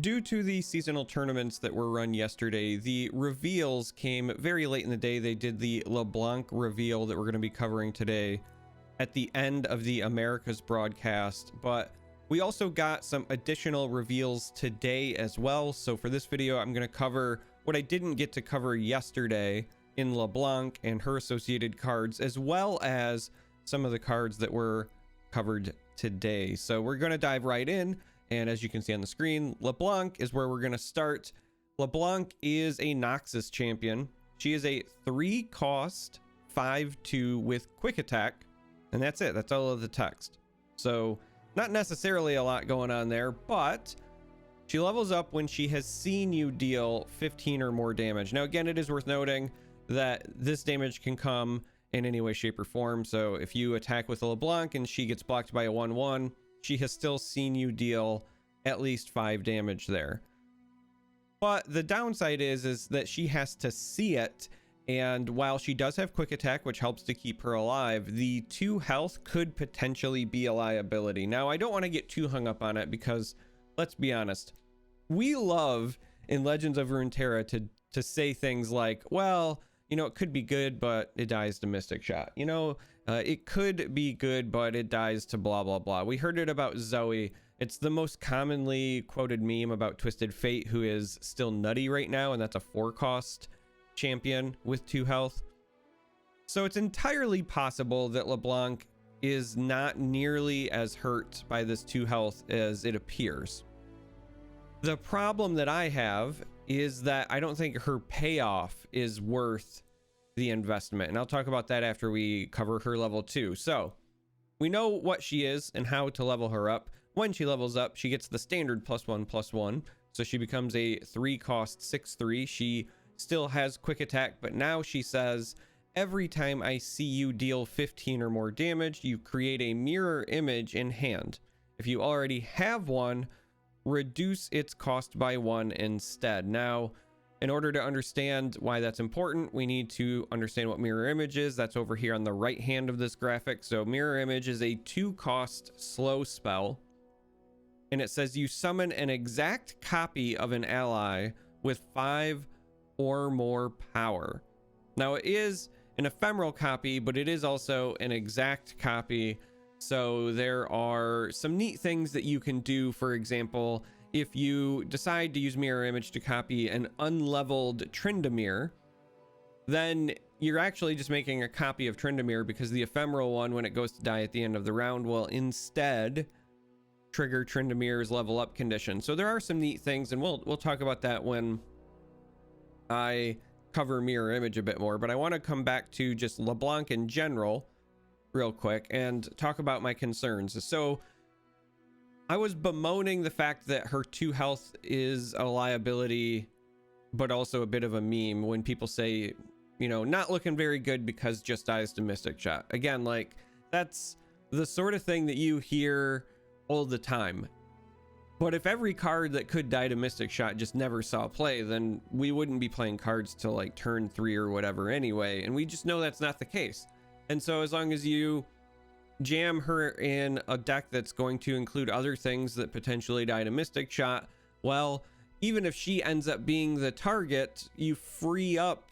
Due to the seasonal tournaments that were run yesterday, the reveals came very late in the day. They did the LeBlanc reveal that we're going to be covering today at the end of the Americas broadcast, but we also got some additional reveals today as well. So for this video, I'm going to cover what I didn't get to cover yesterday in LeBlanc and her associated cards, as well as some of the cards that were covered today. So we're going to dive right in. And as you can see on the screen, LeBlanc is where we're going to start. LeBlanc is a Noxus champion. She is a 3-cost 5/2 with quick attack. And that's it. That's all of the text. So not necessarily a lot going on there, but she levels up when she has seen you deal 15 or more damage. Now, again, it is worth noting that this damage can come in any way, shape, or form. So if you attack with a LeBlanc and she gets blocked by a 1/1, she has still seen you deal at least 5 damage there. But the downside is that she has to see it. And while she does have quick attack, which helps to keep her alive, the 2 health could potentially be a liability. Now, I don't want to get too hung up on it because, let's be honest, we love in Legends of Runeterra to say things like, well, you know, it could be good, but it dies to Mystic Shot. You know, it could be good, but it dies to blah, blah, blah. We heard it about Zoe. It's the most commonly quoted meme about Twisted Fate, who is still nutty right now, and that's a 4-cost champion with 2 health. So it's entirely possible that LeBlanc is not nearly as hurt by this 2 health as it appears. The problem that I have is that I don't think her payoff is worth the investment. And I'll talk about that after we cover her level 2. So we know what she is and how to level her up. When she levels up, she gets the standard +1/+1. So she becomes a 3-cost 6/3. She still has quick attack, but now she says, every time I see you deal 15 or more damage, you create a mirror image in hand. If you already have one, reduce its cost by 1 instead. Now, in order to understand why that's important, we need to understand what mirror image is. That's over here on the right hand of this graphic. So mirror image is a 2-cost slow spell, and it says you summon an exact copy of an ally with 5 or more power. Now, it is an ephemeral copy, but it is also an exact copy. So there are some neat things that you can do. For example, if you decide to use mirror image to copy an unleveled Tryndamere, then you're actually just making a copy of Tryndamere, because the ephemeral one, when it goes to die at the end of the round, will instead trigger Tryndamere's level up condition. So there are some neat things, and we'll talk about that when I cover mirror image a bit more. But I want to come back to just LeBlanc in general real quick and talk about my concerns. So I was bemoaning the fact that her 2 health is a liability, but also a bit of a meme when people say, you know, not looking very good because just dies to Mystic Shot. Again, like, that's the sort of thing that you hear all the time. But if every card that could die to Mystic Shot just never saw play, then we wouldn't be playing cards till like turn 3 or whatever anyway. And we just know that's not the case. And so as long as you jam her in a deck that's going to include other things that potentially die to Mystic Shot, well, even if she ends up being the target, you free up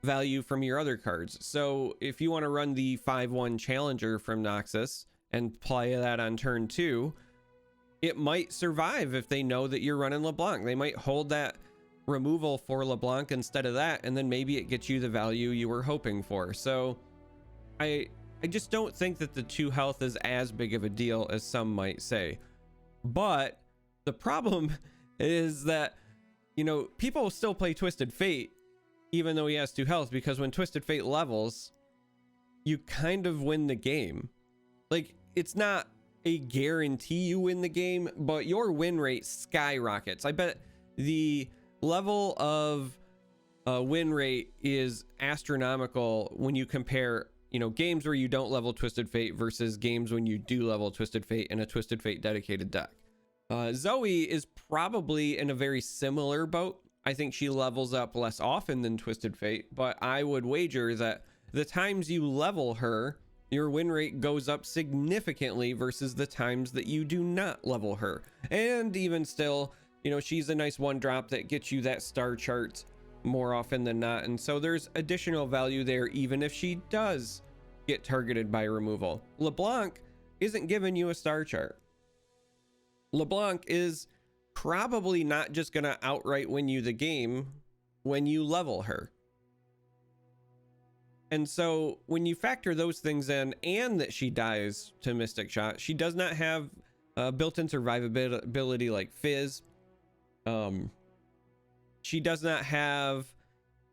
value from your other cards. So if you want to run the 5/1 Challenger from Noxus and play that on turn 2, it might survive if they know that you're running LeBlanc. They might hold that removal for LeBlanc instead of that, and then maybe it gets you the value you were hoping for. So I just don't think that the 2 health is as big of a deal as some might say. But the problem is that, you know, people still play Twisted Fate even though he has 2 health, because when Twisted Fate levels, you kind of win the game. Like, it's not a guarantee you win the game, but your win rate skyrockets. I bet the level of win rate is astronomical when you compare, you know, games where you don't level Twisted Fate versus games when you do level Twisted Fate in a Twisted Fate dedicated deck. Zoe is probably in a very similar boat. I think she levels up less often than Twisted Fate, but I would wager that the times you level her, your win rate goes up significantly versus the times that you do not level her. And even still, you know, she's a nice one drop that gets you that star chart more often than not. And so there's additional value there, even if she does get targeted by removal. LeBlanc isn't giving you a star chart. LeBlanc is probably not just going to outright win you the game when you level her. And so when you factor those things in, and that she dies to Mystic Shot, she does not have built-in survivability like Fizz. She does not have,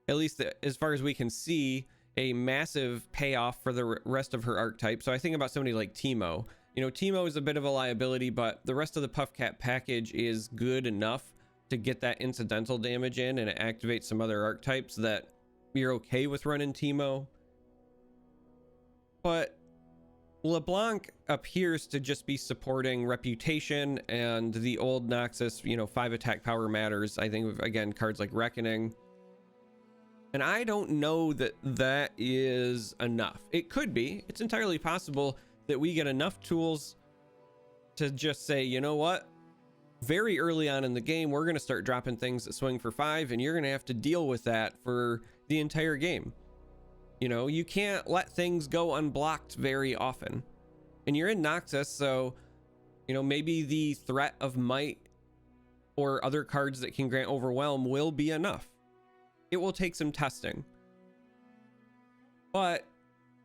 at least as far as we can see, a massive payoff for the rest of her archetype. So I think about somebody like Teemo. You know, Teemo is a bit of a liability, but the rest of the Puffcat package is good enough to get that incidental damage in, and it activates some other archetypes that you're okay with running Teemo. But LeBlanc appears to just be supporting reputation and the old Noxus, you know, 5 attack power matters. I think, again, cards like Reckoning. And I don't know that that is enough. It could be. It's entirely possible that we get enough tools to just say, you know what? Very early on in the game, we're going to start dropping things that swing for 5, and you're going to have to deal with that for the entire game. You know, you can't let things go unblocked very often. And you're in Noxus, so, you know, maybe the threat of Might or other cards that can grant Overwhelm will be enough. It will take some testing. But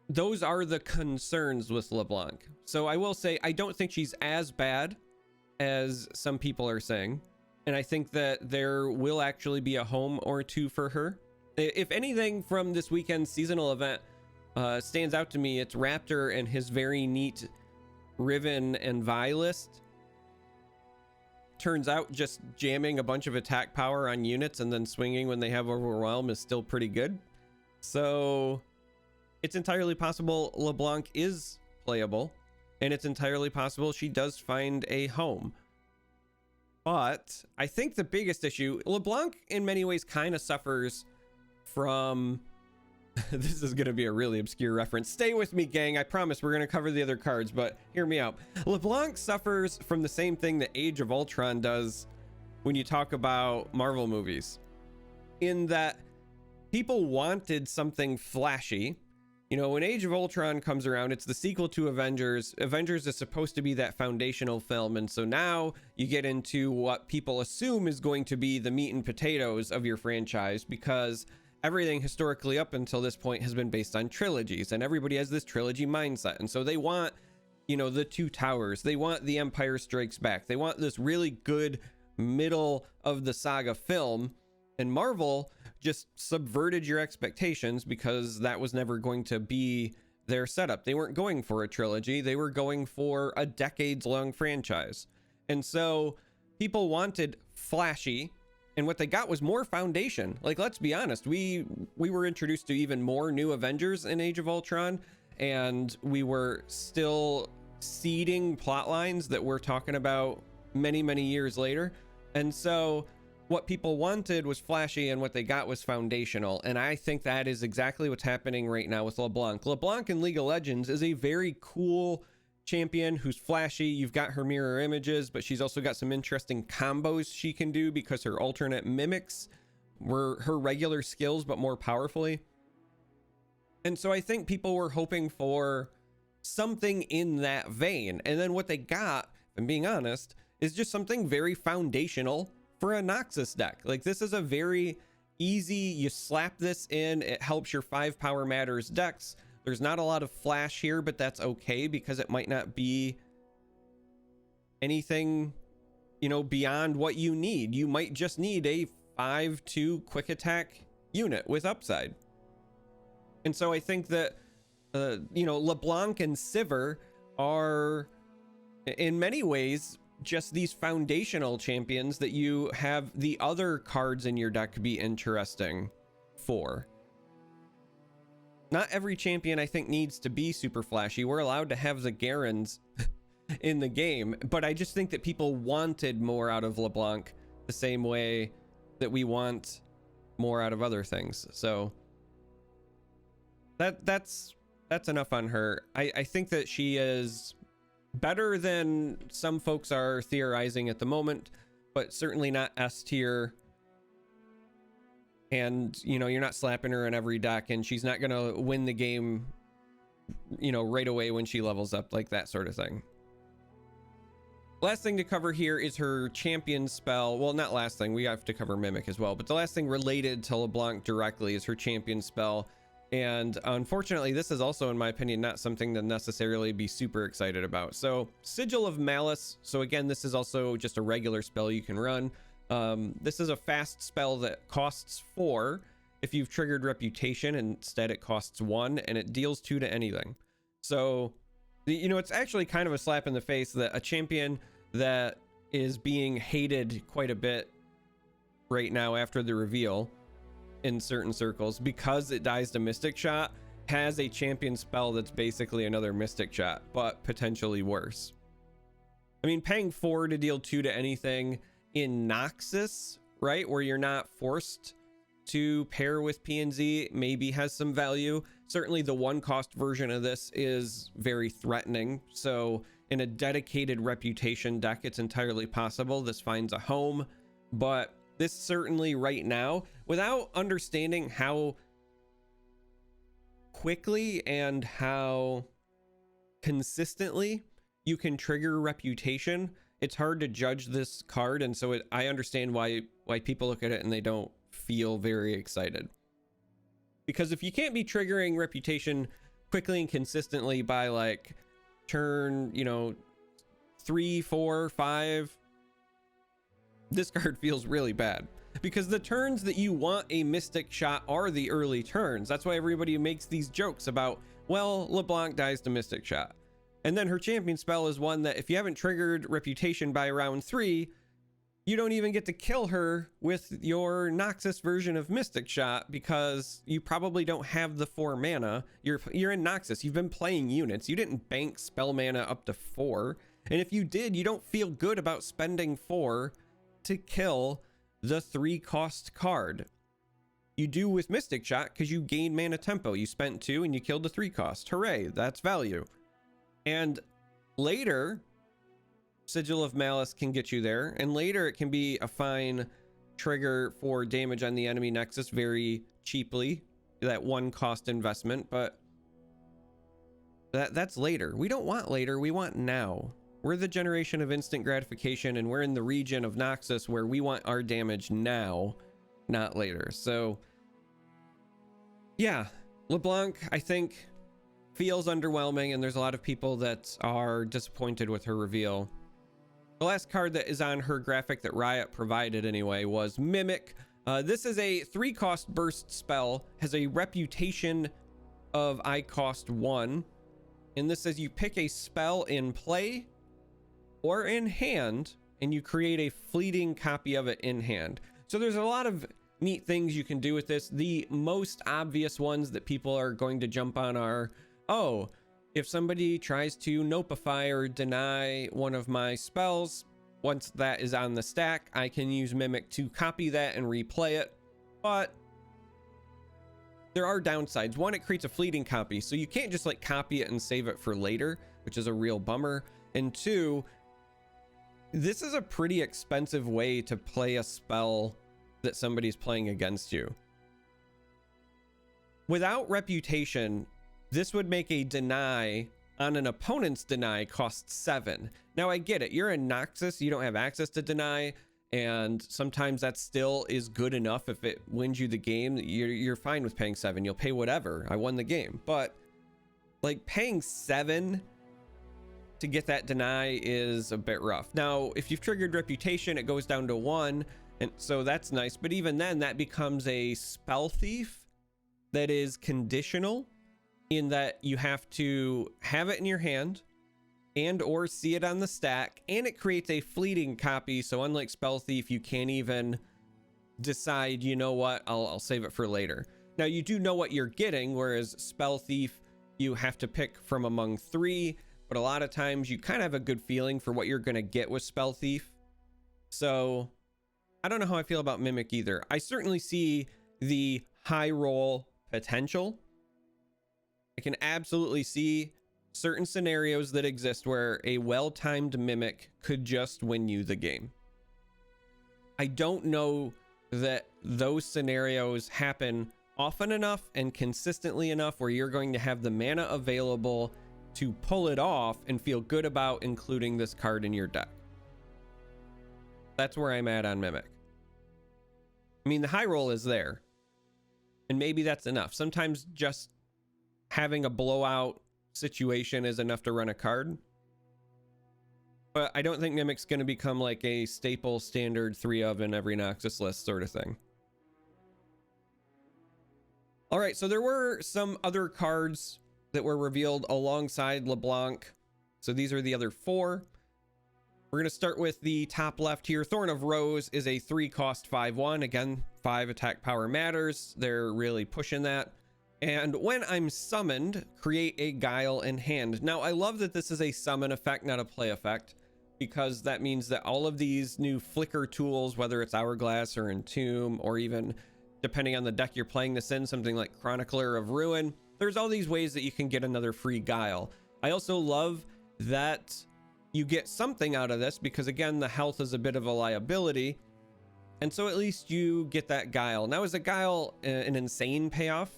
those are the concerns with LeBlanc. So I will say, I don't think she's as bad as some people are saying. And I think that there will actually be a home or two for her. If anything from this weekend's seasonal event stands out to me, it's Raptor and his very neat Riven and Vi list. Turns out just jamming a bunch of attack power on units and then swinging when they have Overwhelm is still pretty good. So it's entirely possible LeBlanc is playable, and it's entirely possible she does find a home. But I think the biggest issue, LeBlanc in many ways kind of suffers from this is going to be a really obscure reference. Stay with me, gang. I promise we're going to cover the other cards, but hear me out. LeBlanc suffers from the same thing that Age of Ultron does when you talk about Marvel movies, in that people wanted something flashy. You know, when Age of Ultron comes around, it's the sequel to Avengers. Avengers is supposed to be that foundational film, and so now you get into what people assume is going to be the meat and potatoes of your franchise, because everything historically up until this point has been based on trilogies, and everybody has this trilogy mindset. And so they want, you know, the Two Towers, they want The Empire Strikes Back, they want this really good middle of the saga film. And Marvel just subverted your expectations, because that was never going to be their setup. They weren't going for a trilogy, they were going for a decades-long franchise. And so people wanted flashy, and what they got was more foundation. Like, let's be honest, we were introduced to even more new Avengers in Age of Ultron, and we were still seeding plot lines that we're talking about many, many years later. And so what people wanted was flashy, and what they got was foundational. And I think that is exactly what's happening right now with LeBlanc. LeBlanc in League of Legends is a very cool champion who's flashy. You've got her mirror images, but she's also got some interesting combos she can do, because her alternate mimics were her regular skills but more powerfully. And so I think people were hoping for something in that vein, and then what they got, if I'm being honest, is just something very foundational for a Noxus deck. Like, this is a very easy, you slap this in, it helps your 5 power matters decks. There's not a lot of flash here, but that's okay, because it might not be anything, you know, beyond what you need. You might just need a 5/2 quick attack unit with upside. And so I think that, you know, LeBlanc and Sivir are in many ways just these foundational champions that you have the other cards in your deck be interesting for. Not every champion, I think, needs to be super flashy. We're allowed to have the Garens in the game, but I just think that people wanted more out of LeBlanc the same way that we want more out of other things. So that's enough on her. I think that she is better than some folks are theorizing at the moment, but certainly not S tier. And, you know, you're not slapping her in every deck, and she's not going to win the game, you know, right away when she levels up, like that sort of thing. Last thing to cover here is her champion spell. Well, not last thing, we have to cover Mimic as well, but the last thing related to LeBlanc directly is her champion spell. And unfortunately, this is also, in my opinion, not something to necessarily be super excited about. So Sigil of Malice. So again, this is also just a regular spell you can run. This is a fast spell that costs 4 if you've triggered Reputation. Instead it costs 1, and it deals 2 to anything. So, you know, it's actually kind of a slap in the face that a champion that is being hated quite a bit right now after the reveal in certain circles, because it dies to Mystic Shot, has a champion spell that's basically another Mystic Shot, but potentially worse. I mean, paying 4 to deal 2 to anything in Noxus, right, where you're not forced to pair with PNZ, maybe has some value. Certainly the 1-cost version of this is very threatening, so in a dedicated Reputation deck, it's entirely possible this finds a home. But this certainly right now, without understanding how quickly and how consistently you can trigger Reputation, it's hard to judge this card. And so I understand why people look at it and they don't feel very excited. Because if you can't be triggering Reputation quickly and consistently by like turn, you know, 3, 4, 5, this card feels really bad, because the turns that you want a Mystic Shot are the early turns. That's why everybody makes these jokes about, well, LeBlanc dies to Mystic Shot. And then her champion spell is one that if you haven't triggered Reputation by round 3, you don't even get to kill her with your Noxus version of Mystic Shot, because you probably don't have the 4 mana. You're in Noxus, you've been playing units, you didn't bank spell mana up to 4. And if you did, you don't feel good about spending 4 to kill the 3-cost card. You do with Mystic Shot because you gain mana tempo. You spent 2 and you killed the 3-cost. Hooray, that's value. And later, Sigil of Malice can get you there, and later it can be a fine trigger for damage on the enemy Nexus very cheaply, that 1-cost investment. But that's later. We don't want later, we want now. We're the generation of instant gratification, and we're in the region of Noxus where we want our damage now, not later. So yeah, LeBlanc, I think, feels underwhelming, and there's a lot of people that are disappointed with her reveal. The last card that is on her graphic that Riot provided anyway was Mimic. This is a 3-cost burst spell, has a reputation of I cost 1, and this says you pick a spell in play or in hand, and you create a fleeting copy of it in hand. So there's a lot of neat things you can do with this. The most obvious ones that people are going to jump on are, oh, if somebody tries to nopify or deny one of my spells, once that is on the stack, I can use Mimic to copy that and replay it. But there are downsides. One, it creates a fleeting copy, so you can't just like copy it and save it for later, which is a real bummer. And 2, this is a pretty expensive way to play a spell that somebody's playing against you. Without Reputation, this would make a deny on an opponent's deny cost 7. Now I get it, you're in Noxus, you don't have access to deny, and sometimes that still is good enough. If it wins you the game, you're fine with paying 7. You'll pay whatever, I won the game. But like paying 7 to get that deny is a bit rough. Now if you've triggered Reputation, it goes down to 1, and so that's nice. But even then, that becomes a spell thief that is conditional, in that you have to have it in your hand and or see it on the stack, and it creates a fleeting copy. So unlike Spell Thief, you can't even decide, you know what, I'll save it for later. Now you do know what you're getting, whereas Spell Thief, you have to pick from among 3, but a lot of times you kind of have a good feeling for what you're going to get with Spell Thief. So I don't know how I feel about Mimic either. I certainly see the high roll potential. I can absolutely see certain scenarios that exist where a well-timed Mimic could just win you the game. I don't know that those scenarios happen often enough and consistently enough where you're going to have the mana available to pull it off and feel good about including this card in your deck. That's where I'm at on Mimic. I mean, the high roll is there, and maybe that's enough. Sometimes just having a blowout situation is enough to run a card. But I don't think Mimic's going to become like a staple standard 3 of in every Noxus list sort of thing. All right, so there were some other cards that were revealed alongside LeBlanc. So these are the other 4. We're going to start with the top left here. Thorn of Rose is a 3-cost 5/1. Again, 5 attack power matters. They're really pushing that. And when I'm summoned, create a Guile in hand. Now, I love that this is a summon effect, not a play effect, because that means that all of these new flicker tools, whether it's Hourglass or Entomb, or even depending on the deck you're playing this in, something like Chronicler of Ruin, there's all these ways that you can get another free Guile. I also love that you get something out of this because, again, the health is a bit of a liability. And so at least you get that Guile. Now, is a Guile an insane payoff?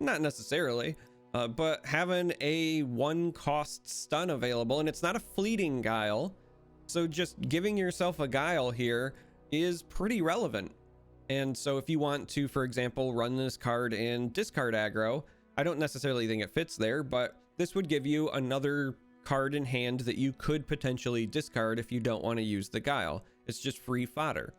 Not necessarily, but having a 1-cost stun available, and it's not a fleeting Guile, so just giving yourself a Guile here is pretty relevant. And so if you want to, for example, run this card in discard aggro, I don't necessarily think it fits there, but this would give you another card in hand that you could potentially discard if you don't want to use the Guile. It's just free fodder.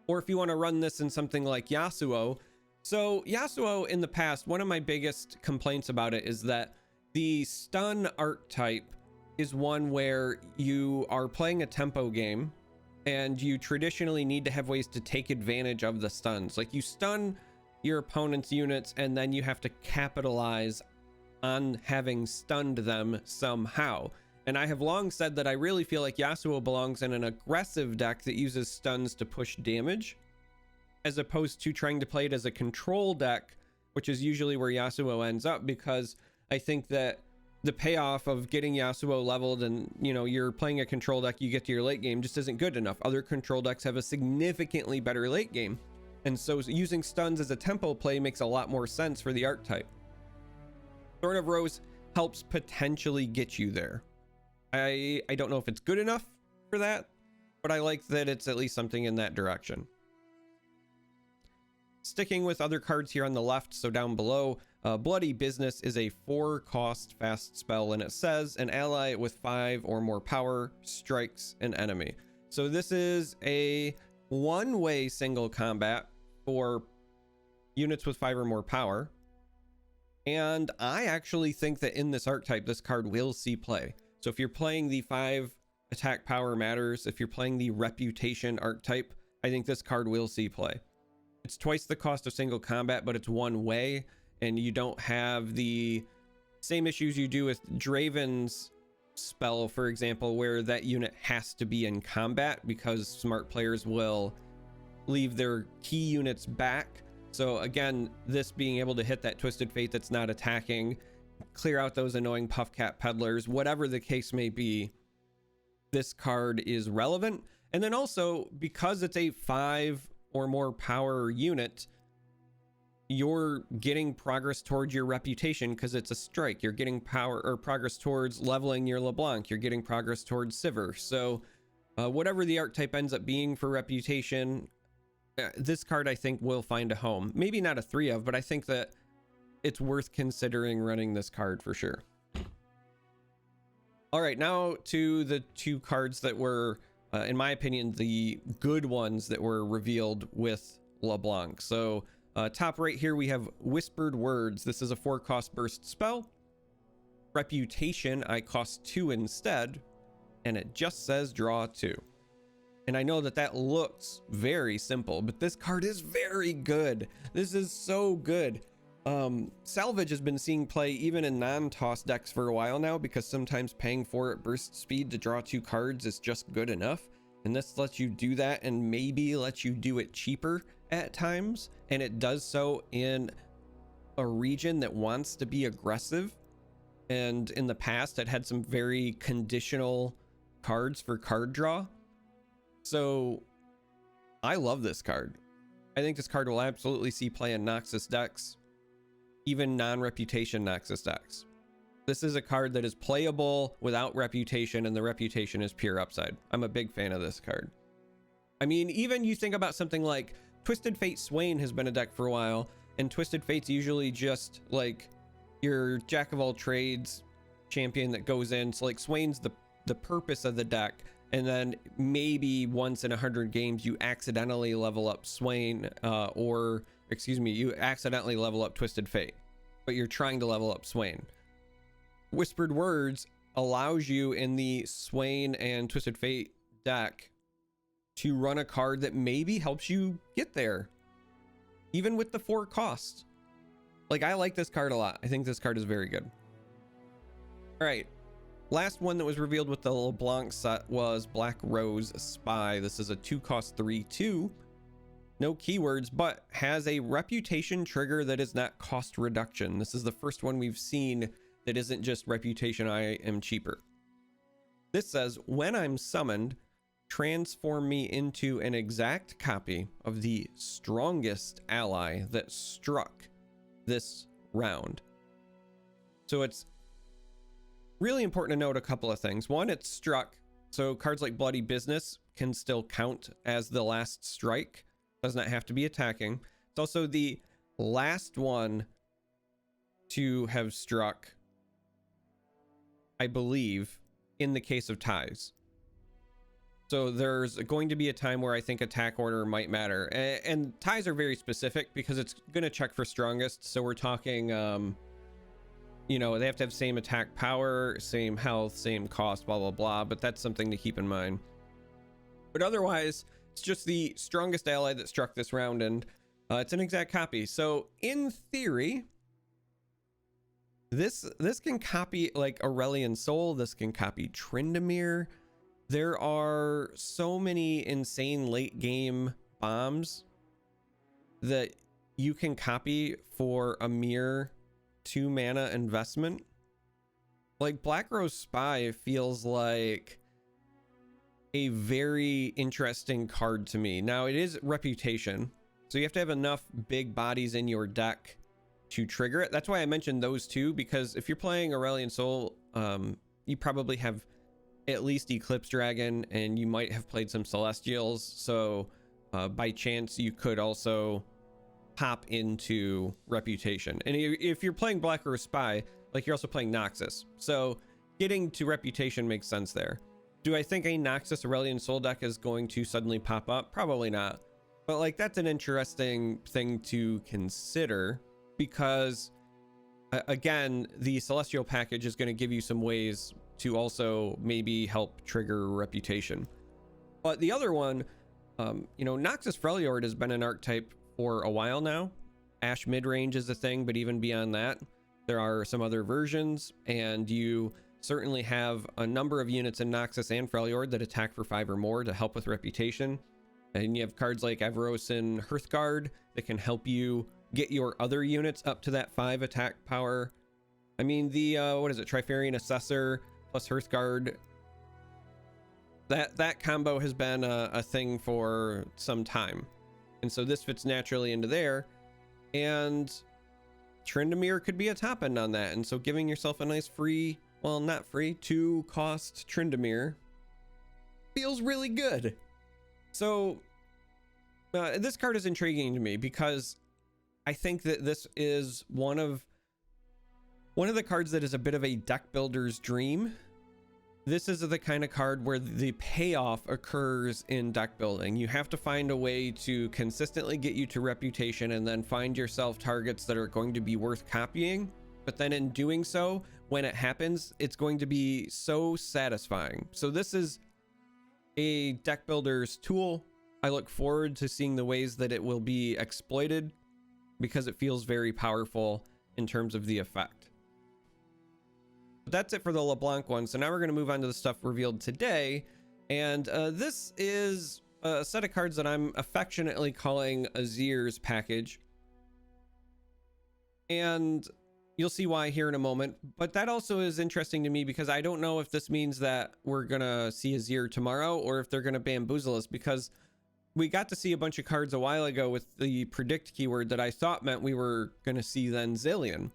Or if you want to run this in something like Yasuo. So Yasuo in the past, one of my biggest complaints about it is that the stun archetype is one where you are playing a tempo game and you traditionally need to have ways to take advantage of the stuns. Like, you stun your opponent's units and then you have to capitalize on having stunned them somehow. And I have long said that I really feel like Yasuo belongs in an aggressive deck that uses stuns to push damage, as opposed to trying to play it as a control deck, which is usually where Yasuo ends up, because I think that the payoff of getting Yasuo leveled and, you know, you're playing a control deck, you get to your late game, just isn't good enough. Other control decks have a significantly better late game. And so using stuns as a tempo play makes a lot more sense for the archetype. Thorn of Rose helps potentially get you there. I don't know if it's good enough for that, but I like that it's at least something in that direction. Sticking with other cards here on the left, so down below, Bloody Business is a 4-cost fast spell, and it says an ally with 5 or more power strikes an enemy. So this is a one-way single combat for units with 5 or more power. And I actually think that in this archetype, this card will see play. So if you're playing the 5 attack power matters, if you're playing the reputation archetype, I think this card will see play. It's twice the cost of single combat, but it's one way, and you don't have the same issues you do with Draven's spell, for example, where that unit has to be in combat because smart players will leave their key units back. So again, this being able to hit that Twisted Fate that's not attacking, clear out those annoying Puffcat Peddlers, whatever the case may be, this card is relevant. And then also, because it's a 5 or more power unit, you're getting progress towards your reputation because it's a strike. You're getting power or progress towards leveling your LeBlanc. You're getting progress towards Sivir. So whatever the archetype ends up being for reputation, this card I think will find a home. Maybe not a 3 of, but I think that it's worth considering running this card for sure. All right, now to the 2 cards that were, in my opinion, the good ones that were revealed with LeBlanc. So top right here, we have Whispered Words. This is a 4-cost burst spell. Reputation, I cost 2 instead, and it just says draw 2. And I know that that looks very simple, but this card is very good. This is so good. Salvage has been seeing play even in non-toss decks for a while now, because sometimes paying 4 at burst speed to draw 2 cards is just good enough. And this lets you do that, and maybe lets you do it cheaper at times. And it does so in a region that wants to be aggressive. And in the past, it had some very conditional cards for card draw. So I love this card. I think this card will absolutely see play in Noxus decks, even non-reputation Noxus decks. This is a card that is playable without reputation, and the reputation is pure upside. I'm a big fan of this card. I mean, even you think about something like Twisted Fate Swain has been a deck for a while, and Twisted Fate's usually just like your jack of all trades champion that goes in. So like Swain's the purpose of the deck, and then maybe once in 100 games you accidentally level up Swain, or excuse me, you accidentally level up Twisted Fate, but you're trying to level up Swain. Whispered Words allows you in the Swain and Twisted Fate deck to run a card that maybe helps you get there, even with the 4 costs. Like, I like this card a lot. I think this card is very good. All right, last one that was revealed with the LeBlanc set was Black Rose Spy. This is a 2-cost 3/2, no keywords, but has a reputation trigger that is not cost reduction. This is the first one we've seen that isn't just reputation, I am cheaper. This says, when I'm summoned, transform me into an exact copy of the strongest ally that struck this round. So it's really important to note a couple of things. One, it's struck, so cards like Bloody Business can still count as the last strike. Does not have to be attacking. It's also the last one to have struck, I believe, in the case of ties. So there's going to be a time where I think attack order might matter, and ties are very specific because it's going to check for strongest. So we're talking, you know, they have to have same attack power, same health, same cost, blah, blah, blah. But that's something to keep in mind. But otherwise, it's just the strongest ally that struck this round, and it's an exact copy. So in theory, this can copy like Aurelion Sol. This can copy Tryndamere. There are so many insane late game bombs that you can copy for a mere 2 mana investment. Like Black Rose Spy feels like a very interesting card to me. Now it is reputation, so you have to have enough big bodies in your deck to trigger it. That's why I mentioned those two, because if you're playing Aurelion Sol, you probably have at least Eclipse Dragon, and you might have played some Celestials, so by chance you could also hop into reputation. And if you're playing Black Rose Spy, like, you're also playing Noxus, so getting to reputation makes sense there. Do I think a Noxus Aurelion Sol deck is going to suddenly pop up? Probably not, but like, that's an interesting thing to consider, because again, the Celestial package is going to give you some ways to also maybe help trigger reputation. But the other one, you know, Noxus Freljord has been an archetype for a while now. Ash mid-range is a thing, but even beyond that, there are some other versions, and you certainly have a number of units in Noxus and Freljord that attack for 5 or more to help with reputation. And you have cards like Avaros and Hearthguard that can help you get your other units up to that 5 attack power. I mean, the what is it, Trifarian Assessor plus Hearthguard, that combo has been a thing for some time, and so this fits naturally into there. And Tryndamere could be a top end on that, and so giving yourself a nice free, well, not free, 2-cost Tryndamere feels really good. So this card is intriguing to me because I think that this is one of the cards that is a bit of a deck builder's dream. This is the kind of card where the payoff occurs in deck building. You have to find a way to consistently get you to reputation, and then find yourself targets that are going to be worth copying. But then in doing so, when it happens, it's going to be so satisfying. So this is a deck builder's tool. I look forward to seeing the ways that it will be exploited, because it feels very powerful in terms of the effect. But that's it for the LeBlanc one. So now we're going to move on to the stuff revealed today. And this is a set of cards that I'm affectionately calling Azir's Package. And you'll see why here in a moment. But that also is interesting to me, because I don't know if this means that we're going to see Azir tomorrow, or if they're going to bamboozle us, because we got to see a bunch of cards a while ago with the predict keyword that I thought meant we were going to see then Zillion,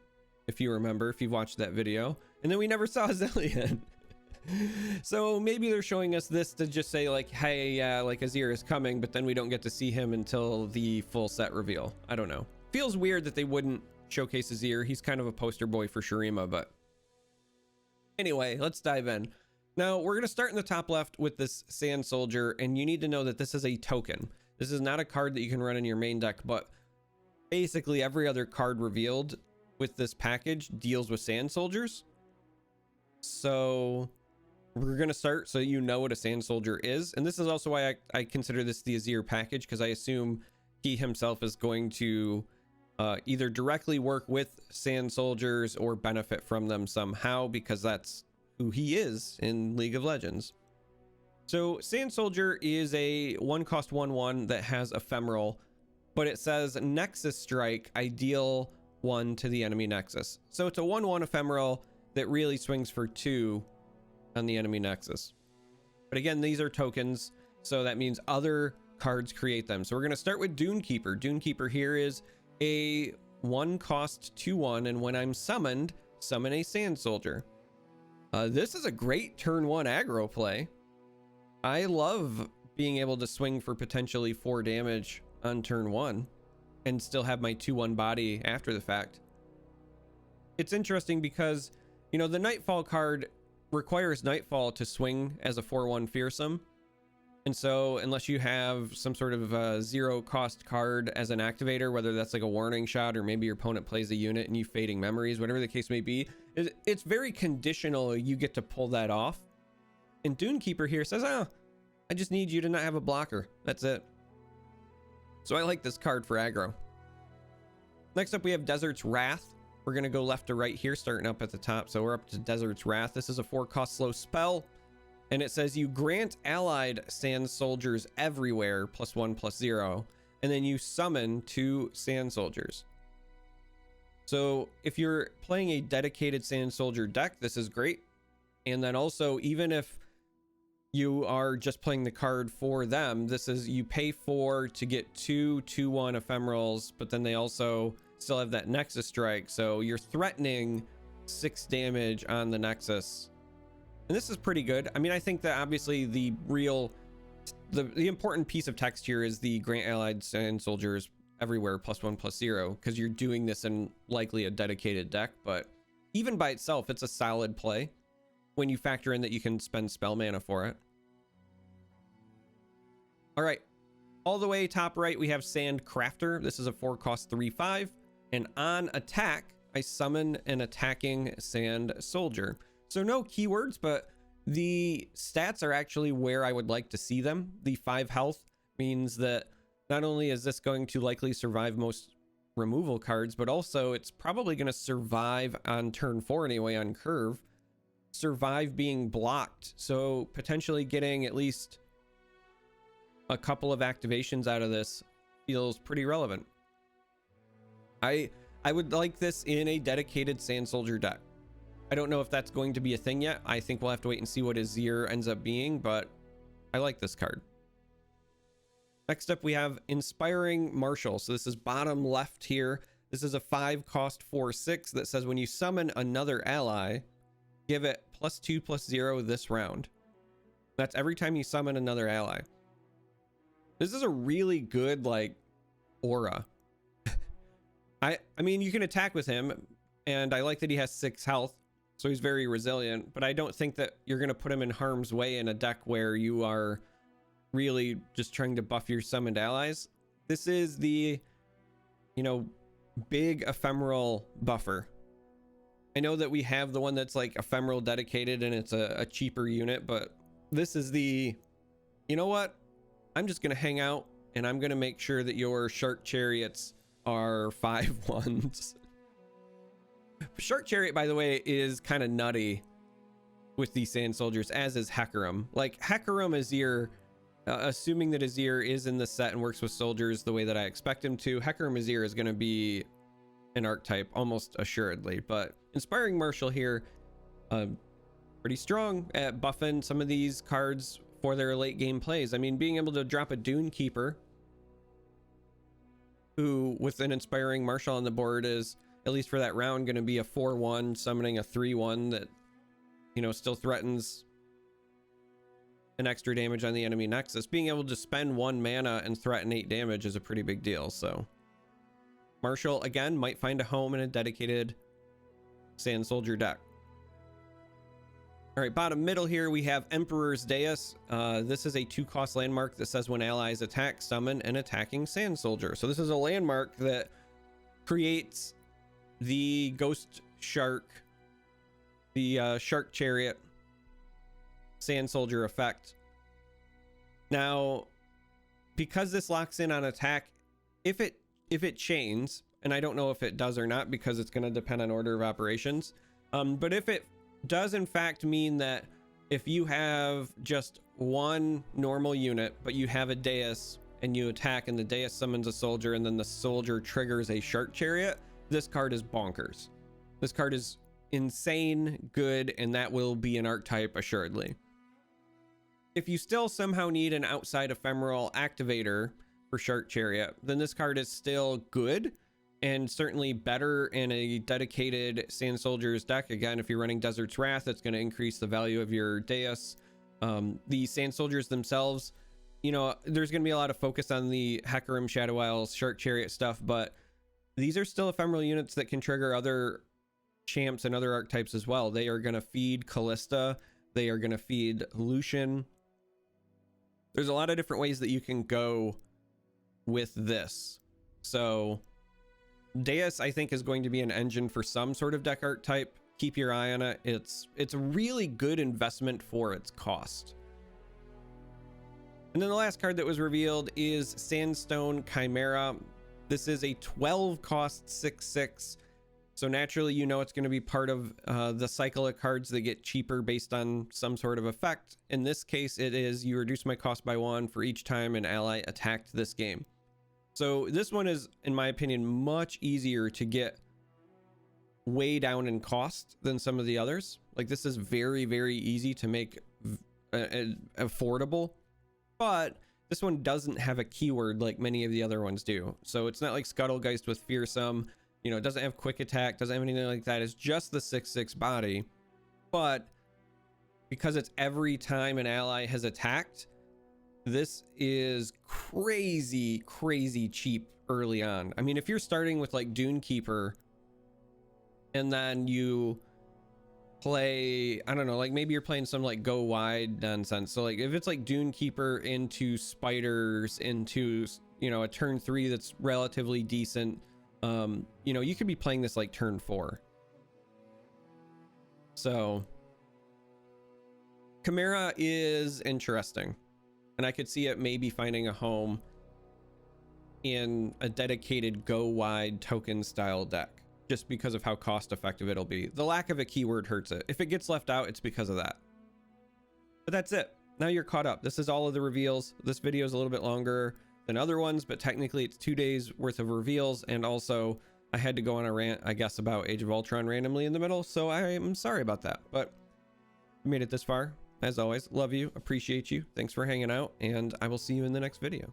if you remember, if you've watched that video, and then we never saw Zillion. So maybe they're showing us this to just say like, hey, yeah, like Azir is coming, but then we don't get to see him until the full set reveal. I don't know. Feels weird that they wouldn't showcase Azir. He's kind of a poster boy for Shurima, but anyway, let's dive in. Now we're going to start in the top left with this Sand Soldier, and you need to know that this is a token. This is not a card that you can run in your main deck, but basically every other card revealed with this package deals with Sand Soldiers. So we're going to start so you know what a Sand Soldier is. And this is also why I consider this the Azir package, because I assume he himself is going to either directly work with Sand Soldiers or benefit from them somehow, because that's who he is in League of Legends. So Sand Soldier is a 1-cost 1/1 that has ephemeral, but it says Nexus Strike, I deal 1 to the enemy Nexus. So it's a 1/1 ephemeral that really swings for 2 on the enemy Nexus. But again, these are tokens, so that means other cards create them. So we're going to start with Dunekeeper. Dunekeeper here is a 1-cost 2/1, and when I'm summoned, summon a Sand Soldier. This is a great turn 1 aggro play. I love being able to swing for potentially 4 damage on turn 1 and still have my 2/1 body after the fact. It's interesting because, you know, the Nightfall card requires Nightfall to swing as a 4/1 fearsome, and so unless you have some sort of 0-cost card as an activator, whether that's like a warning shot or maybe your opponent plays a unit and you fading memories, whatever the case may be, it's very conditional. You get to pull that off, and Dunekeeper here says, oh, I just need you to not have a blocker, that's it. So I like this card for aggro. Next up we have Desert's Wrath. We're going to go left to right here, starting up at the top. So we're up to Desert's Wrath. This is a 4-cost slow spell, and it says you grant allied Sand Soldiers everywhere +1/+0, and then you summon 2 Sand Soldiers. So if you're playing a dedicated Sand Soldier deck, this is great. And then also, even if you are just playing the card for them, this is, you pay 4 to get 2 2/1 ephemerals, but then they also still have that Nexus Strike, so you're threatening 6 damage on the Nexus, and this is pretty good. I mean, I think that obviously the important piece of text here is the grant allied Sand Soldiers everywhere +1/+0, because you're doing this in likely a dedicated deck, but even by itself it's a solid play when you factor in that you can spend spell mana for it. All right, all the way top right we have Sand Crafter. This is a 4-cost 3/5, and on attack I summon an attacking Sand Soldier. So no keywords, but the stats are actually where I would like to see them. The 5 health means that not only is this going to likely survive most removal cards, but also it's probably going to survive on turn 4 anyway on curve, survive being blocked. So potentially getting at least a couple of activations out of this feels pretty relevant. I would like this in a dedicated Sand Soldier deck. I don't know if that's going to be a thing yet. I think we'll have to wait and see what Azir ends up being, but I like this card. Next up we have Inspiring Marshal. So this is bottom left here. This is a 5-cost 4/6 that says when you summon another ally, give it +2/+0 this round. That's every time you summon another ally. This is a really good like aura. I mean, you can attack with him, and I like that he has 6 health, so he's very resilient, but I don't think that you're going to put him in harm's way in a deck where you are really just trying to buff your summoned allies. This is the, you know, big ephemeral buffer. I know that we have the one that's like ephemeral dedicated and it's a cheaper unit, but this is the, you know what? I'm just going to hang out and I'm going to make sure that your Shark Chariots are 5/1s. Shark Chariot, by the way, is kind of nutty with these Sand Soldiers, as is Hecarim. Like Hecarim Azir, assuming that Azir is in the set and works with soldiers the way that I expect him to, Hecarim Azir is going to be an archetype almost assuredly. But Inspiring Marshal here, pretty strong at buffing some of these cards for their late game plays. I mean, being able to drop a Dune Keeper, who with an Inspiring Marshal on the board is, at least for that round, going to be a 4-1, summoning a 3-1 that, you know, still threatens an extra damage on the enemy nexus. Being able to spend 1 mana and threaten 8 damage is a pretty big deal. So Marshal, again, might find a home in a dedicated Sand Soldier deck. All right, bottom middle here, we have Emperor's Dais. This is a 2-cost landmark that says when allies attack, summon an attacking Sand Soldier. So this is a landmark that creates the Ghost Shark, the Shark Chariot Sand Soldier effect. Now, because this locks in on attack, if it chains, and I don't know if it does or not because it's going to depend on order of operations, but if it does in fact mean that if you have just 1 normal unit but you have a dais and you attack and the dais summons a soldier and then the soldier triggers a Shark Chariot, this card is bonkers. This card is insane good, and that will be an archetype assuredly. If you still somehow need an outside ephemeral activator for Shark Chariot, then this card is still good and certainly better in a dedicated Sand Soldiers deck. Again, if you're running Desert's Wrath, it's going to increase the value of your dais. The Sand Soldiers themselves, you know, there's going to be a lot of focus on the Hecarim, Shadow Isles, Shark Chariot stuff, but these are still ephemeral units that can trigger other champs and other archetypes as well. They are going to feed Callista. They are going to feed Lucian. There's a lot of different ways that you can go with this. So Dais, I think, is going to be an engine for some sort of deck archetype. Keep your eye on it. It's a really good investment for its cost. And then the last card that was revealed is Sandstone Chimera. This is a 12-cost 6/6. So naturally, you know, it's going to be part of the cycle of cards that get cheaper based on some sort of effect. In this case, it is you reduce my cost by 1 for each time an ally attacked this game. So this one is, in my opinion, much easier to get way down in cost than some of the others. Like, this is very, very easy to make affordable, but this one doesn't have a keyword like many of the other ones do. So it's not like Scuttlegeist with Fearsome. You know, it doesn't have quick attack, doesn't have anything like that. It's just the 6/6 body. But because it's every time an ally has attacked, this is crazy, crazy cheap early on. I mean, if you're starting with like Dune Keeper and then you play, I don't know, like maybe you're playing some like go wide nonsense. So like if it's like Dune Keeper into Spiders into, you know, a turn 3 that's relatively decent, you know, you could be playing this like turn 4. So Chimera is interesting, and I could see it maybe finding a home in a dedicated go wide token style deck just because of how cost effective it'll be. The lack of a keyword hurts it. If it gets left out, it's because of that. But that's it. Now you're caught up. This is all of the reveals. This video is a little bit longer than other ones, but technically it's 2 days worth of reveals, and also I had to go on a rant, I guess, about Age of Ultron randomly in the middle, so I am sorry about that. But we made it this far. As always, love you, appreciate you, thanks for hanging out, and I will see you in the next video.